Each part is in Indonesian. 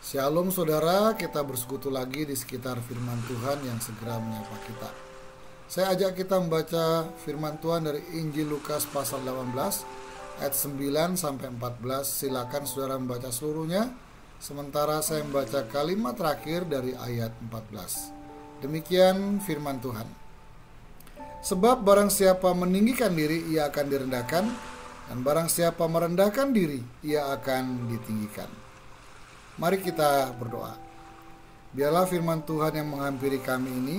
Shalom saudara, kita bersekutu lagi di sekitar firman Tuhan yang segera menyapa kita. Saya ajak kita membaca firman Tuhan dari Injil Lukas pasal 18 ayat 9 sampai 14. Silakan saudara membaca seluruhnya, sementara saya membaca kalimat terakhir dari ayat 14. Demikian firman Tuhan. Sebab barang siapa meninggikan diri, ia akan direndahkan, dan barang siapa merendahkan diri, ia akan ditinggikan. Mari kita berdoa. Biarlah firman Tuhan yang menghampiri kami ini,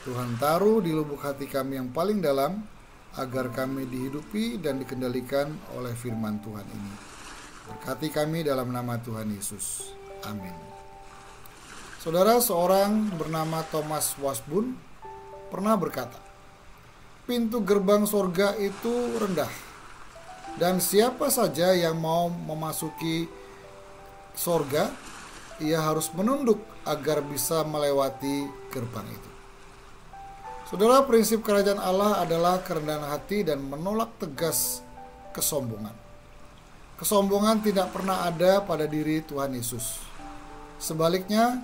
Tuhan taruh di lubuk hati kami yang paling dalam, agar kami dihidupi dan dikendalikan oleh firman Tuhan ini. Berkati kami dalam nama Tuhan Yesus. Amin. Saudara, seorang bernama Thomas Wasbun pernah berkata, pintu gerbang surga itu rendah, dan siapa saja yang mau memasuki surga, ia harus menunduk agar bisa melewati gerbang itu. Saudara, prinsip kerajaan Allah adalah kerendahan hati dan menolak tegas kesombongan. Kesombongan tidak pernah ada pada diri Tuhan Yesus. Sebaliknya,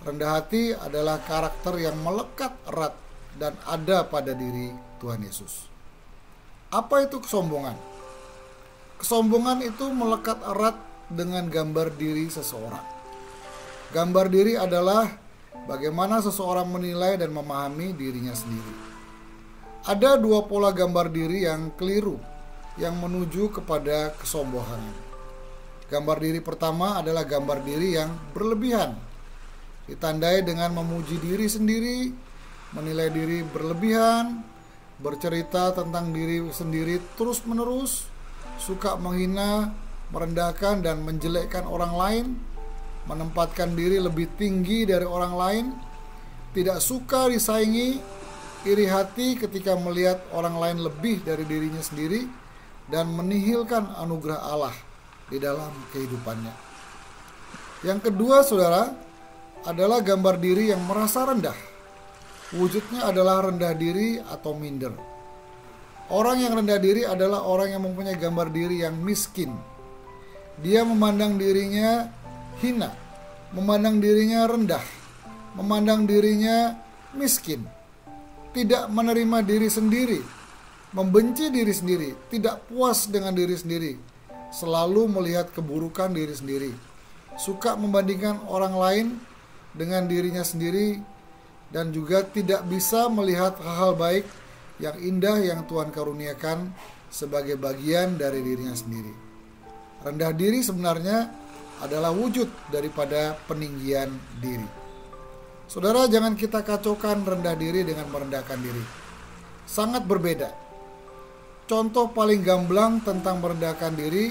rendah hati adalah karakter yang melekat erat dan ada pada diri Tuhan Yesus. Apa itu kesombongan? Kesombongan itu melekat erat dengan gambar diri seseorang. Gambar diri adalah bagaimana seseorang menilai dan memahami dirinya sendiri. Ada dua pola gambar diri yang keliru yang menuju kepada kesombongan. Gambar diri pertama adalah gambar diri yang berlebihan, ditandai dengan memuji diri sendiri, menilai diri berlebihan, bercerita tentang diri sendiri terus-menerus, suka menghina, merendahkan dan menjelekkan orang lain, menempatkan diri lebih tinggi dari orang lain, tidak suka disaingi, iri hati ketika melihat orang lain lebih dari dirinya sendiri, dan menihilkan anugerah Allah di dalam kehidupannya. Yang kedua, saudara, adalah gambar diri yang merasa rendah. Wujudnya adalah rendah diri atau minder. Orang yang rendah diri adalah orang yang mempunyai gambar diri yang miskin. Dia memandang dirinya hina, memandang dirinya rendah, memandang dirinya miskin, tidak menerima diri sendiri, membenci diri sendiri, tidak puas dengan diri sendiri, selalu melihat keburukan diri sendiri, suka membandingkan orang lain dengan dirinya sendiri, dan juga tidak bisa melihat hal-hal baik yang indah yang Tuhan karuniakan sebagai bagian dari dirinya sendiri. Rendah diri sebenarnya adalah wujud daripada peninggian diri. Saudara, jangan kita kacaukan rendah diri dengan merendahkan diri. Sangat berbeda. Contoh paling gamblang tentang merendahkan diri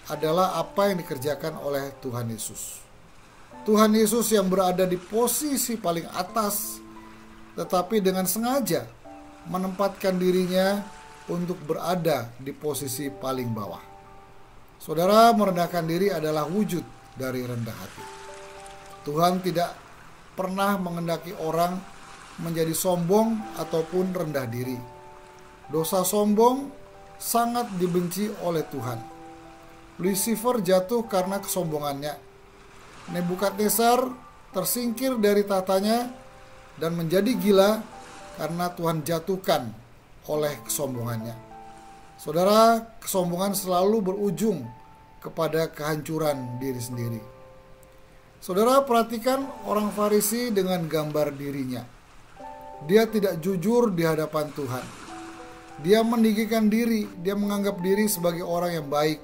adalah apa yang dikerjakan oleh Tuhan Yesus. Tuhan Yesus yang berada di posisi paling atas, tetapi dengan sengaja menempatkan dirinya untuk berada di posisi paling bawah. Saudara, merendahkan diri adalah wujud dari rendah hati. Tuhan tidak pernah menghendaki orang menjadi sombong ataupun rendah diri. Dosa sombong sangat dibenci oleh Tuhan. Lucifer jatuh karena kesombongannya. Nebukadnezar tersingkir dari tatanya dan menjadi gila karena Tuhan jatuhkan oleh kesombongannya. Saudara, kesombongan selalu berujung kepada kehancuran diri sendiri. Saudara, perhatikan orang Farisi dengan gambar dirinya. Dia tidak jujur di hadapan Tuhan. Dia meninggikan diri, dia menganggap diri sebagai orang yang baik.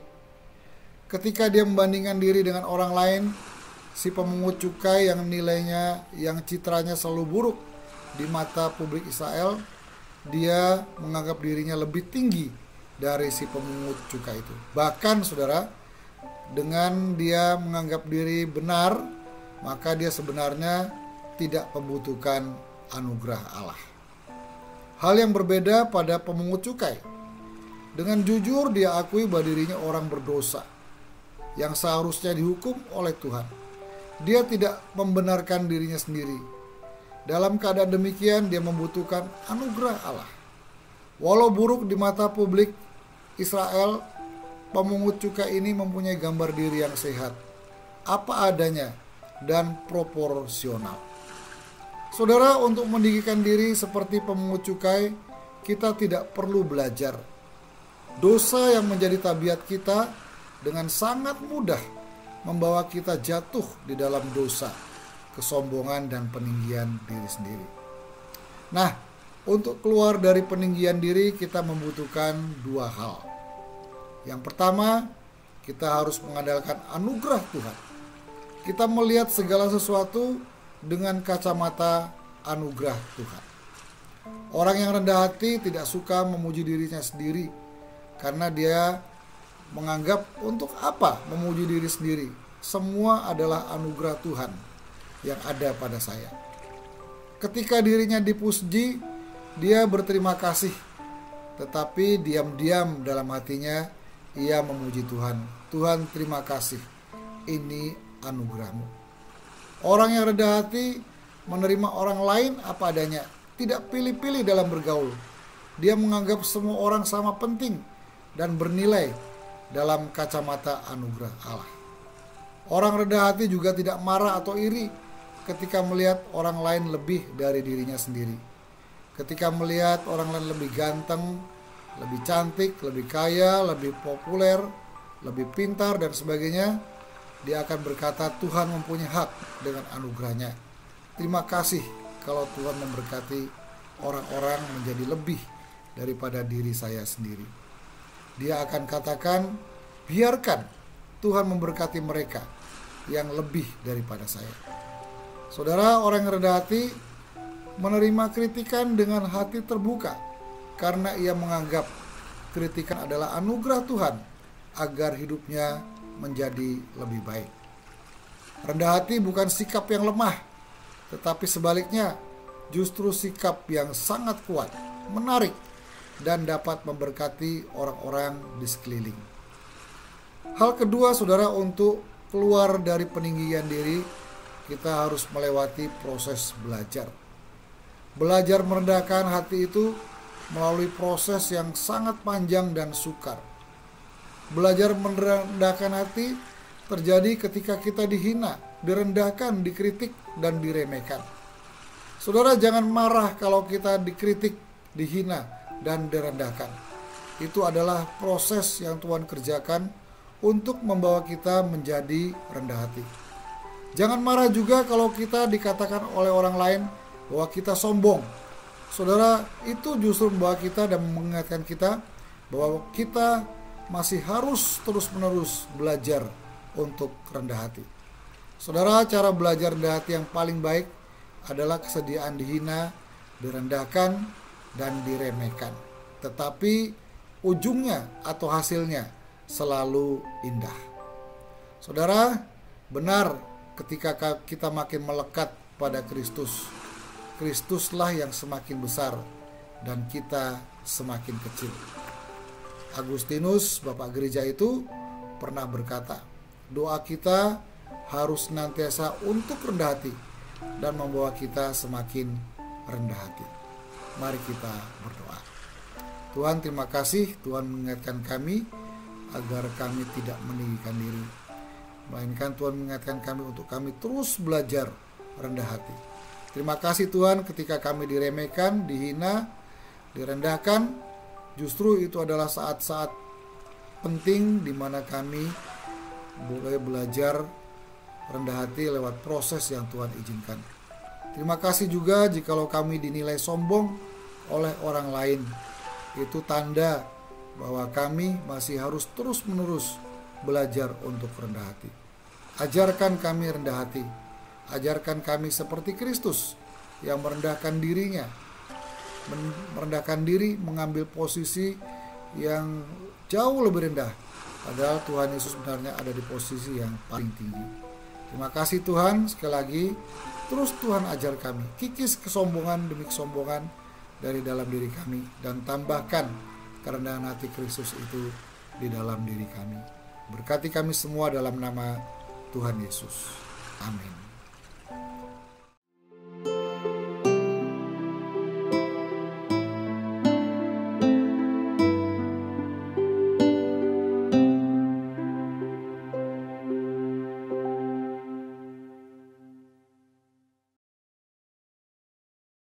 Ketika dia membandingkan diri dengan orang lain, si pemungut cukai yang nilainya, yang citranya selalu buruk di mata publik Israel, dia menganggap dirinya lebih tinggi dari si pemungut cukai itu. Bahkan saudara, dengan dia menganggap diri benar, maka dia sebenarnya tidak membutuhkan anugerah Allah. Hal yang berbeda pada pemungut cukai. Dengan jujur dia akui bahwa dirinya orang berdosa yang seharusnya dihukum oleh Tuhan. Dia tidak membenarkan dirinya sendiri. Dalam keadaan demikian dia membutuhkan anugerah Allah. Walau buruk di mata publik Israel, pemungut cukai ini mempunyai gambar diri yang sehat. apa adanya, dan proporsional. Saudara, untuk meninggikan diri seperti pemungut cukai, kita tidak perlu belajar. Dosa yang menjadi tabiat kita dengan sangat mudah membawa kita jatuh di dalam dosa, kesombongan, dan peninggian diri sendiri. Nah, untuk keluar dari peninggian diri kita membutuhkan dua hal. Yang pertama, kita harus mengandalkan anugerah Tuhan. Kita melihat segala sesuatu dengan kacamata anugerah Tuhan. Orang yang rendah hati tidak suka memuji dirinya sendiri, karena dia menganggap untuk apa memuji diri sendiri? Semua adalah anugerah Tuhan yang ada pada saya. Ketika dirinya dipuji, dia berterima kasih, tetapi diam-diam dalam hatinya ia memuji Tuhan. Tuhan, terima kasih, ini anugerahmu. Orang yang rendah hati menerima orang lain apa adanya, tidak pilih-pilih dalam bergaul. Dia menganggap semua orang sama penting dan bernilai dalam kacamata anugerah Allah. Orang rendah hati juga tidak marah atau iri ketika melihat orang lain lebih dari dirinya sendiri. Ketika melihat orang lain lebih ganteng, lebih cantik, lebih kaya, lebih populer, lebih pintar, dan sebagainya, dia akan berkata, Tuhan mempunyai hak dengan anugerahnya. Terima kasih kalau Tuhan memberkati orang-orang menjadi lebih daripada diri saya sendiri. Dia akan katakan, biarkan Tuhan memberkati mereka yang lebih daripada saya. Saudara, orang yang rendah hati menerima kritikan dengan hati terbuka, karena ia menganggap kritikan adalah anugerah Tuhan agar hidupnya menjadi lebih baik. Rendah hati bukan sikap yang lemah, tetapi sebaliknya justru sikap yang sangat kuat, menarik, dan dapat memberkati orang-orang di sekeliling. Hal kedua, saudara, untuk keluar dari peninggian diri, kita harus melewati proses belajar. Belajar merendahkan hati itu melalui proses yang sangat panjang dan sukar. Belajar merendahkan hati terjadi ketika kita dihina, direndahkan, dikritik, dan diremehkan. Saudara, jangan marah kalau kita dikritik, dihina, dan direndahkan. Itu adalah proses yang Tuhan kerjakan untuk membawa kita menjadi rendah hati. Jangan marah juga kalau kita dikatakan oleh orang lain bahwa kita sombong. Saudara, itu justru membawa kita dan mengingatkan kita bahwa kita masih harus terus-menerus belajar untuk rendah hati. Saudara, cara belajar rendah hati yang paling baik adalah kesediaan dihina, direndahkan, dan diremehkan. Tetapi ujungnya atau hasilnya selalu indah. Saudara, benar ketika kita makin melekat pada Kristus, Kristuslah yang semakin besar dan kita semakin kecil. Agustinus, Bapak Gereja itu, pernah berkata, doa kita harus senantiasa untuk rendah hati dan membawa kita semakin rendah hati. Mari kita berdoa. Tuhan, terima kasih Tuhan mengingatkan kami agar kami tidak meninggikan diri, melainkan Tuhan mengingatkan kami untuk kami terus belajar rendah hati. Terima kasih Tuhan, ketika kami diremehkan, dihina, direndahkan, justru itu adalah saat-saat penting di mana kami boleh belajar rendah hati lewat proses yang Tuhan izinkan. Terima kasih juga jikalau kami dinilai sombong oleh orang lain. Itu tanda bahwa kami masih harus terus-menerus belajar untuk rendah hati. Ajarkan kami rendah hati. Ajarkan kami seperti Kristus yang merendahkan dirinya. Merendahkan diri, mengambil posisi yang jauh lebih rendah. Padahal Tuhan Yesus sebenarnya ada di posisi yang paling tinggi. Terima kasih Tuhan, sekali lagi terus Tuhan ajar kami, kikis kesombongan demi kesombongan dari dalam diri kami, dan tambahkan kerendahan hati Kristus itu di dalam diri kami. Berkati kami semua dalam nama Tuhan Yesus. Amin.